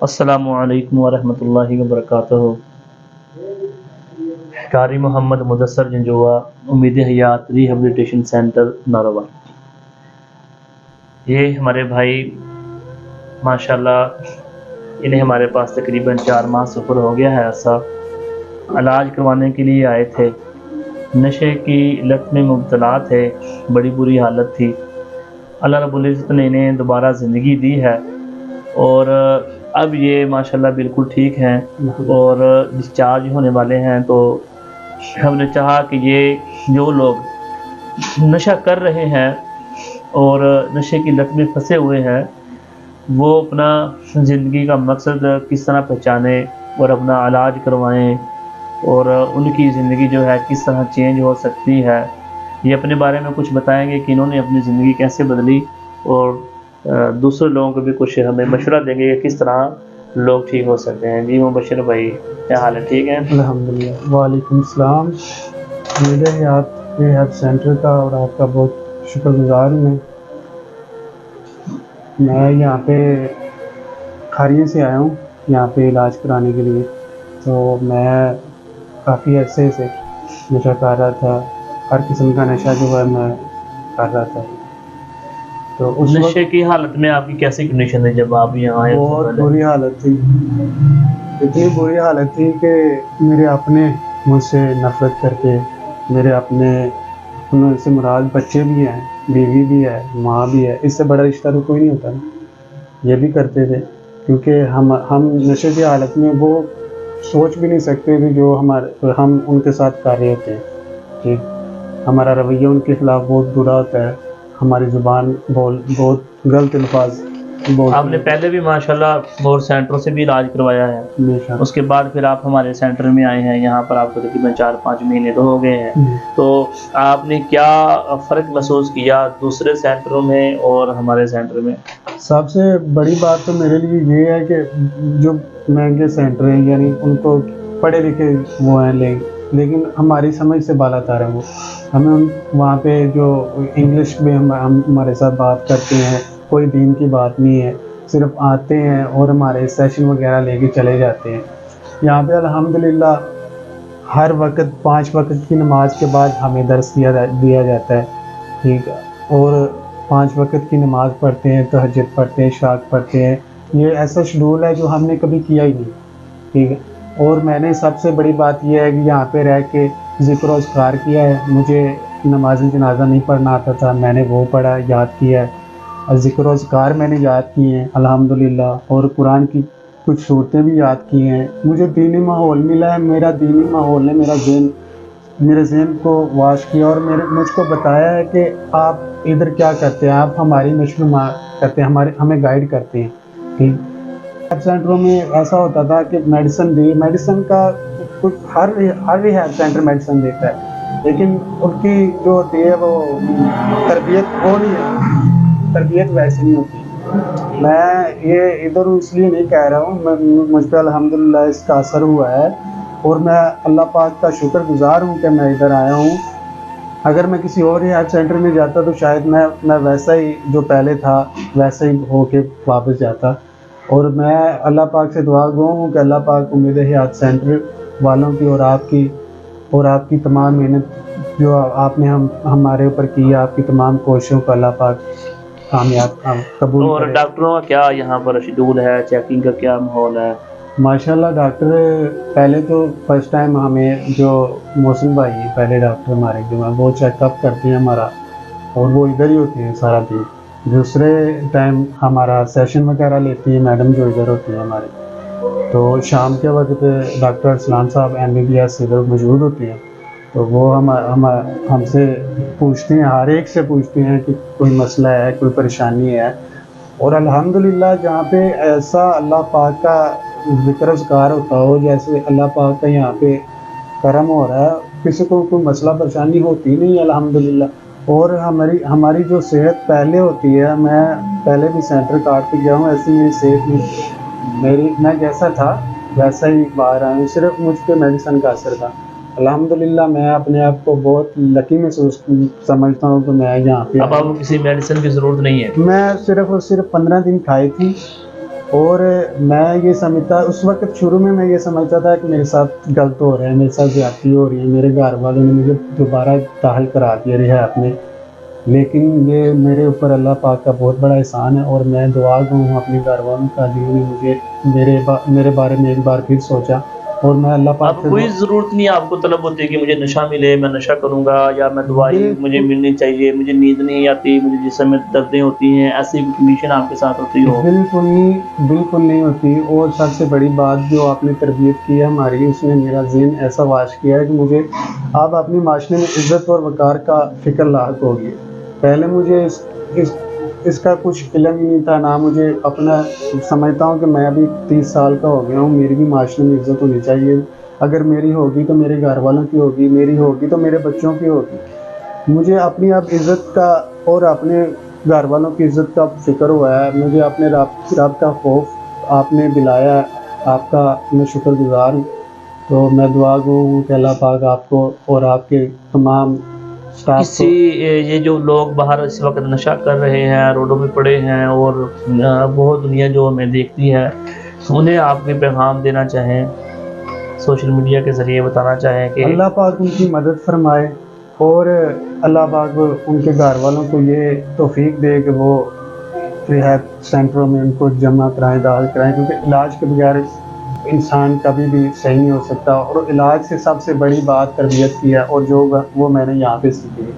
السلام علیکم ورحمۃ اللہ وبرکاتہ۔ قاری محمد مدثر جنجوہ، امید حیات ریہیبلیٹیشن سینٹر ناروال۔ یہ ہمارے بھائی ماشاءاللہ انہیں ہمارے پاس تقریباً 4 ماہ سے اوپر ہو گیا ہے ایسا علاج کروانے کے لیے آئے تھے۔ نشے کی لت میں مبتلا تھے، بڑی بری حالت تھی۔ اللہ رب العزت نے انہیں دوبارہ زندگی دی ہے اور اب یہ ماشاءاللہ بالکل ٹھیک ہیں اور ڈسچارج ہونے والے ہیں۔ تو ہم نے چاہا کہ یہ جو لوگ نشہ کر رہے ہیں اور نشے کی لت میں پھنسے ہوئے ہیں وہ اپنا زندگی کا مقصد کس طرح پہچانیں اور اپنا علاج کروائیں اور ان کی زندگی جو ہے کس طرح چینج ہو سکتی ہے۔ یہ اپنے بارے میں کچھ بتائیں گے کہ انہوں نے اپنی زندگی کیسے بدلی اور دوسرے لوگوں کو بھی کچھ ہمیں مشورہ دیں گے کہ کس طرح لوگ ٹھیک ہو سکتے ہیں۔ جی مبشر بھائی کیا حال ہے، ٹھیک ہیں؟ الحمدللہ۔ وعلیکم السلام۔ میرے ریحاب ریحاب سینٹر کا اور آپ کا بہت شکر گزار ہوں۔ میں یہاں پہ کھاریے سے آیا ہوں یہاں پہ علاج کرانے کے لیے۔ تو میں کافی عرصے سے نشہ کر رہا تھا، ہر قسم کا نشہ جو ہے میں کر رہا تھا۔ تو اس وقت نشے کی حالت میں آپ کی کیسی کنڈیشن ہے جب آپ یہاں آئے؟ بہت بری حالت تھی، اتنی بری حالت تھی کہ میرے اپنے مجھ سے نفرت کرتے، میرے اپنے ان سے مراد بچے بھی ہیں، بیوی بھی ہے، ماں بھی ہے، اس سے بڑا رشتہ تو کوئی نہیں ہوتا نا۔ یہ بھی کرتے تھے کیونکہ ہم نشے کی حالت میں وہ سوچ بھی نہیں سکتے کہ جو ہم ان کے ساتھ کر رہے ہوتے ہیں کہ ہمارا رویہ ان کے خلاف بہت برا ہوتا ہے، ہماری زبان بہت غلط الفاظ آپ نے پہلے بھی ماشاءاللہ اور سینٹروں سے بھی علاج کروایا ہے، اس کے بعد پھر آپ ہمارے سینٹر میں آئے ہیں، یہاں پر آپ کو تقریباً 4-5 مہینے تو ہو گئے ہیں۔ تو آپ نے کیا فرق محسوس کیا دوسرے سینٹروں میں اور ہمارے سینٹر میں؟ سب سے بڑی بات تو میرے لیے یہ ہے کہ جو مہنگے سینٹر ہیں یعنی ان کو پڑھے لکھے وہ ہیں لیکن ہماری سمجھ سے بالا تر ہیں وہ، ہمیں وہاں پہ جو انگلش میں ہم ہمارے ساتھ بات کرتے ہیں، کوئی دین کی بات نہیں ہے، صرف آتے ہیں اور ہمارے سیشن وغیرہ لے کے چلے جاتے ہیں۔ یہاں پہ الحمدللہ ہر وقت 5 وقت کی نماز کے بعد ہمیں درس دیا جاتا ہے، ٹھیک ہے، اور 5 وقت کی نماز پڑھتے ہیں، تہجد پڑھتے ہیں، اشراق پڑھتے ہیں۔ یہ ایسا شیڈول ہے جو ہم نے کبھی کیا ہی نہیں، ٹھیک ہے۔ اور میں نے سب سے بڑی بات یہ ہے کہ یہاں پہ رہ کے ذکر و اذکار کیا ہے۔ مجھے نماز جنازہ نہیں پڑھنا آتا تھا، میں نے وہ پڑھا، یاد کیا ہے، ذکر و اذکار میں نے یاد کیے ہیں الحمدللہ، اور قرآن کی کچھ صورتیں بھی یاد کی ہیں۔ مجھے دینی ماحول ملا ہے، میرا دینی ماحول نے میرے ذہن کو واش کیا اور مجھ کو بتایا ہے کہ آپ ادھر کیا کرتے ہیں، آپ ہماری نشو نما کرتے ہیں، ہمیں گائیڈ کرتے ہیں، ٹھیک۔ ریحاب سینٹروں میں ایسا ہوتا تھا کہ میڈیسن کا ہر ریحاب سینٹر میڈیسن دیتا ہے، لیکن ان کی جو ہوتی ہے وہ تربیت ویسے نہیں ہوتی۔ میں یہ ادھر اس لیے نہیں کہہ رہا ہوں، مجھ پہ الحمدللہ اس کا اثر ہوا ہے اور میں اللہ پاک کا شکر گزار ہوں کہ میں ادھر آیا ہوں۔ اگر میں کسی اور ریحاب سینٹر میں جاتا تو شاید میں ویسا ہی جو پہلے تھا ویسا ہی ہو کے واپس جاتا۔ اور میں اللہ پاک سے دعا گو ہوں کہ اللہ پاک امید حیات سینٹر والوں کی اور آپ کی تمام محنت جو آپ نے ہمارے اوپر کی، آپ کی تمام کوششوں کو اللہ پاک کامیاب قبول اور کرے۔ ڈاکٹروں کا کیا یہاں پر شیڈول ہے، چیکنگ کا کیا ماحول ہے؟ ماشاءاللہ ڈاکٹر پہلے تو فرسٹ ٹائم ہمیں جو محسن بھائی ہیں پہلے ڈاکٹر ہمارے جو ہیں وہ چیک اپ کرتے ہیں ہمارا، اور وہ ادھر ہی ہوتے ہیں سارا دن۔ دوسرے ٹائم ہمارا سیشن وغیرہ لیتی ہیں میڈم جو ادھر ہوتی ہیں ہمارے، تو شام کے وقت ڈاکٹر ارسلان صاحب MBBS ادھر موجود ہوتے ہیں، تو وہ ہم سے پوچھتے ہیں، ہر ایک سے پوچھتے ہیں کہ کوئی مسئلہ ہے، کوئی پریشانی ہے۔ اور الحمدللہ جہاں پہ ایسا اللہ پاک کا ذکر اذکار ہوتا ہو، جیسے اللہ پاک کا یہاں پہ کرم ہو رہا ہے، کسی کو کوئی مسئلہ پریشانی ہوتی نہیں الحمدللہ۔ اور ہماری جو صحت پہلے ہوتی ہے، میں پہلے بھی سینٹر کاٹ کے گیا ہوں، ایسی میری صحت نہیں، میں جیسا تھا ویسا ہی باہر آیا ہوں، صرف مجھ پہ میڈیسن کا اثر تھا۔ الحمدللہ میں اپنے آپ کو بہت لکی محسوس سمجھتا ہوں کہ میں یہاں پہ اب آپ کو کسی میڈیسن کی ضرورت نہیں ہے؟ میں صرف 15 دن کھائی تھی اور میں یہ سمجھتا اس وقت شروع میں یہ سمجھتا تھا کہ میرے ساتھ غلط ہو رہا ہے، میرے ساتھ زیادتی ہو رہی ہے، میرے گھر والوں نے مجھے دوبارہ داخل کرا دیا ریحاب میں، لیکن یہ میرے اوپر اللہ پاک کا بہت بڑا احسان ہے، اور میں دعا گو ہوں اپنے گھر والوں کا جنہوں نے مجھے میرے بارے میں ایک بار پھر سوچا، اور میں اللہ پاک اب سے کوئی ضرورت نہیں ہے آپ کو طلب ہوتی ہے کہ مجھے نشہ ملے، میں نشہ کروں گا، یا میں دوائی مجھے بالکل ملنی چاہیے، مجھے نیند نہیں آتی، مجھے جسم میں دردیں ہوتی ہیں، ایسی کنڈیشن آپ کے ساتھ ہوتی ہو؟ بالکل نہیں ہوتی، اور سب سے بڑی بات جو آپ نے تربیت کی ہے ہماری، اس نے میرا ذہن ایسا واش کیا ہے کہ مجھے اب اپنی معاشرے میں عزت اور وقار کا فکر لاحق ہوگی۔ پہلے مجھے اس کا کچھ علم ہی نہیں تھا، نہ مجھے اپنا سمجھتا ہوں کہ میں ابھی 30 سال کا ہو گیا ہوں، میری بھی معاشرے میں عزت ہونی چاہیے، اگر میری ہوگی تو میرے گھر والوں کی ہوگی، میری ہوگی تو میرے بچوں کی ہوگی۔ مجھے اپنی اب عزت کا اور اپنے گھر والوں کی عزت کا فکر ہوا ہے، مجھے اپنے رب کا خوف آپ نے دلایا ہے، آپ کا میں شکر گزار ہوں۔ تو میں دعا گو ہوں کہ اللہ پاک آپ کو اور آپ کے تمام اسٹاف کو یہ جو لوگ باہر اس وقت نشہ کر رہے ہیں، روڈوں پہ پڑے ہیں، اور بہت دنیا جو ہمیں دیکھتی ہے، انہیں آپ بھی پیغام دینا چاہیں، سوشل میڈیا کے ذریعے بتانا چاہیں کہ اللہ پاک ان کی مدد فرمائے، اور اللہ پاک ان کے گھر والوں کو یہ توفیق دے کہ وہ ریحاب سینٹروں میں ان کو جمع کرائیں، داخل کرائیں، کیونکہ علاج کے بغیر انسان کبھی بھی صحیح نہیں ہو سکتا، اور علاج سے سب سے بڑی بات تربیت کی ہے، اور جو وہ میں نے یہاں پہ سیکھی ہے،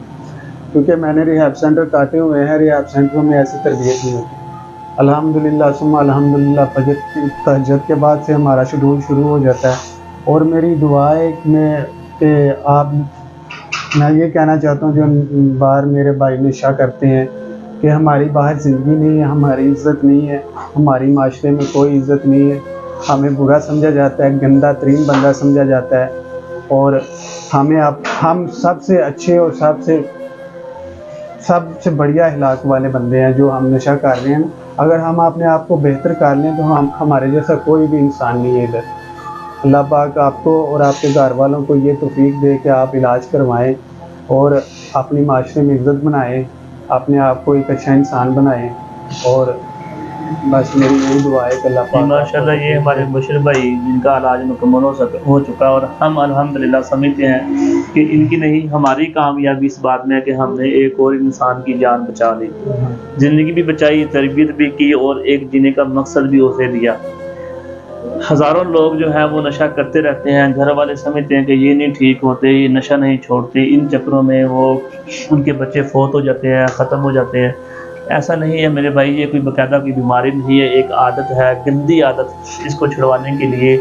کیونکہ میں نے ریحاب سینٹر کاٹے ہوئے ہیں، ریحاب سینٹروں میں ایسی تربیت نہیں ہوتی۔ الحمدللہ ثم الحمدللہ فجر کی تہجد کے بعد سے ہمارا شیڈول شروع ہو جاتا ہے، اور میری دعا ہے کہ میں یہ کہنا چاہتا ہوں جو باہر میرے بھائی نشہ کرتے ہیں کہ ہماری باہر زندگی نہیں ہے، ہماری عزت نہیں ہے، ہماری معاشرے میں کوئی عزت نہیں ہے، ہمیں برا سمجھا جاتا ہے، گندہ ترین بندہ سمجھا جاتا ہے، اور ہم سب سے اچھے اور سب سے بڑھیا اخلاق والے بندے ہیں جو ہم نشہ کر رہے ہیں۔ اگر ہم اپنے آپ کو بہتر کر لیں تو ہمارے جیسا کوئی بھی انسان نہیں ہے ادھر۔ اللہ پاک آپ کو اور آپ کے گھر والوں کو یہ توفیق دے کہ آپ علاج کروائیں اور اپنی معاشرے میں عزت بنائیں، اپنے آپ کو ایک اچھا انسان بنائیں، اور بس میری یہی دعا ہے کہ اللہ جی پاک آپ کو ماشاءاللہ، یہ توفیق ہمارے دے۔ بشر بھائی جن کا علاج مکمل ہو چکا، اور ہم الحمدللہ سمجھتے ہیں کہ ان کی نہیں ہماری کامیابی اس بات میں ہے کہ ہم نے ایک اور انسان کی جان بچا لی، زندگی بھی بچائی، تربیت بھی کی، اور ایک جینے کا مقصد بھی اسے دیا۔ ہزاروں لوگ جو ہیں وہ نشہ کرتے رہتے ہیں، گھر والے سمجھتے ہیں کہ یہ نہیں ٹھیک ہوتے، یہ نشہ نہیں چھوڑتے، ان چکروں میں وہ ان کے بچے فوت ہو جاتے ہیں، ختم ہو جاتے ہیں۔ ایسا نہیں ہے میرے بھائی، یہ کوئی باقاعدہ کوئی بیماری نہیں ہے، ایک عادت ہے، گندی عادت۔ اس کو چھڑوانے کے لیے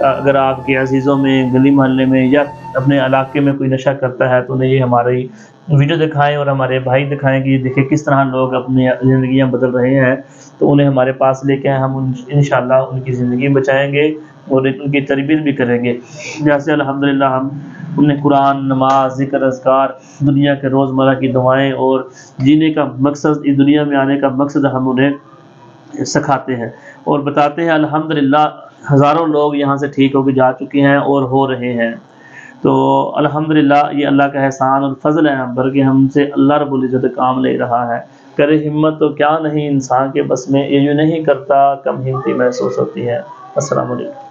اگر آپ کے عزیزوں میں، گلی محلے میں، یا اپنے علاقے میں کوئی نشہ کرتا ہے تو انہیں یہ ہماری ویڈیو دکھائیں اور ہمارے بھائی دکھائیں کہ یہ دیکھیں کس طرح لوگ اپنی زندگیاں بدل رہے ہیں، تو انہیں ہمارے پاس لے کے آئیں، ہم انشاءاللہ ان کی زندگی بچائیں گے اور ان کی تربیت بھی کریں گے۔ جیسے الحمدللہ ہم انہیں قرآن، نماز، ذکر، اذکار، دنیا کے روزمرہ کی دعائیں اور جینے کا مقصد، اس دنیا میں آنے کا مقصد ہم انہیں سکھاتے ہیں اور بتاتے ہیں۔ الحمدللہ ہزاروں لوگ یہاں سے ٹھیک ہو کے جا چکے ہیں اور ہو رہے ہیں۔ تو الحمدللہ یہ اللہ کا احسان اور فضل ہے ہم پر کہ ہم سے اللہ رب العزت کام لے رہا ہے۔ کرے ہمت تو کیا نہیں انسان کے بس میں، یہ جو نہیں کرتا کم ہمتی محسوس ہوتی ہے۔ السلام علیکم۔